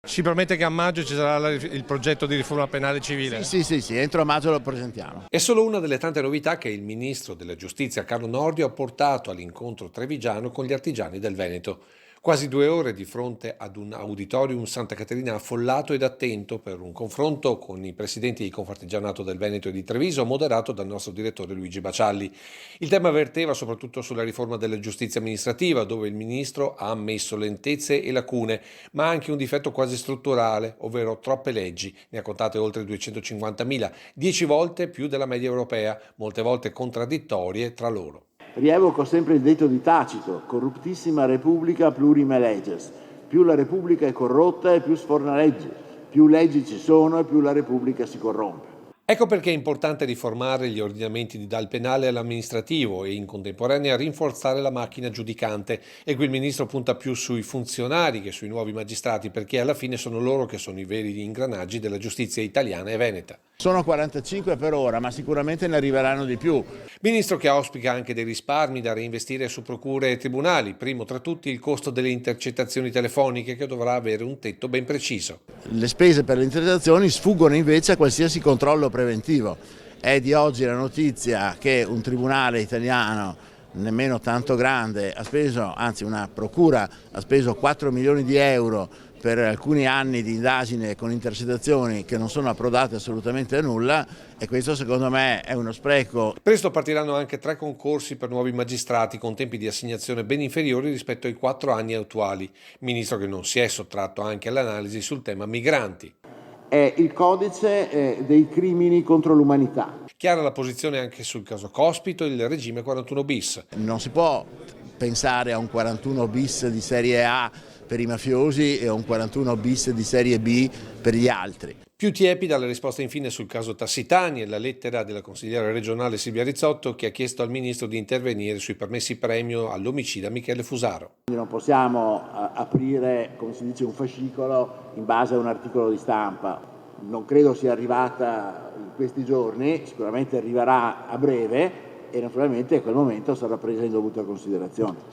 Si promette che a maggio ci sarà il progetto di riforma penale civile? Sì, entro maggio lo presentiamo. È solo una delle tante novità che il ministro della Giustizia Carlo Nordio ha portato all'incontro trevigiano con gli artigiani del Veneto. Quasi 2 ore di fronte ad un auditorium Santa Caterina affollato ed attento per un confronto con i presidenti di Confartigianato del Veneto e di Treviso, moderato dal nostro direttore Luigi Bacialli. Il tema verteva soprattutto sulla riforma della giustizia amministrativa, dove il ministro ha ammesso lentezze e lacune, ma anche un difetto quasi strutturale, ovvero troppe leggi. Ne ha contate oltre 250.000, 10 volte più della media europea, molte volte contraddittorie tra loro. Rievoco sempre il detto di Tacito: corruptissima repubblica plurime leges. Più la repubblica è corrotta e più sforna leggi. Più leggi ci sono e più la repubblica si corrompe. Ecco perché è importante riformare gli ordinamenti dal penale all'amministrativo e in contemporanea rinforzare la macchina giudicante. E qui il ministro punta più sui funzionari che sui nuovi magistrati, perché alla fine sono loro che sono i veri ingranaggi della giustizia italiana e veneta. Sono 45 per ora, ma sicuramente ne arriveranno di più. Ministro che auspica anche dei risparmi da reinvestire su procure e tribunali, primo tra tutti il costo delle intercettazioni telefoniche, che dovrà avere un tetto ben preciso. Le spese per le intercettazioni sfuggono invece a qualsiasi controllo preventivo. È di oggi la notizia che un tribunale italiano nemmeno tanto grande ha speso, anzi una procura ha speso 4 milioni di euro per alcuni anni di indagine con intercettazioni che non sono approdate assolutamente a nulla, e questo secondo me è uno spreco. Presto partiranno anche 3 concorsi per nuovi magistrati con tempi di assegnazione ben inferiori rispetto ai 4 anni attuali. Ministro che non si è sottratto anche all'analisi sul tema migranti. È il codice dei crimini contro l'umanità. Chiara la posizione anche sul caso Cospito e il regime 41 bis. Non si può pensare a un 41 bis di serie A per i mafiosi e a un 41 bis di serie B per gli altri. Più tiepida la risposta infine sul caso Tassitani e la lettera della consigliera regionale Silvia Rizzotto, che ha chiesto al ministro di intervenire sui permessi premio all'omicida Michele Fusaro. Non possiamo aprire, come si dice, un fascicolo in base a un articolo di stampa. Non credo sia arrivata in questi giorni, sicuramente arriverà a breve e naturalmente a quel momento sarà presa in dovuta considerazione.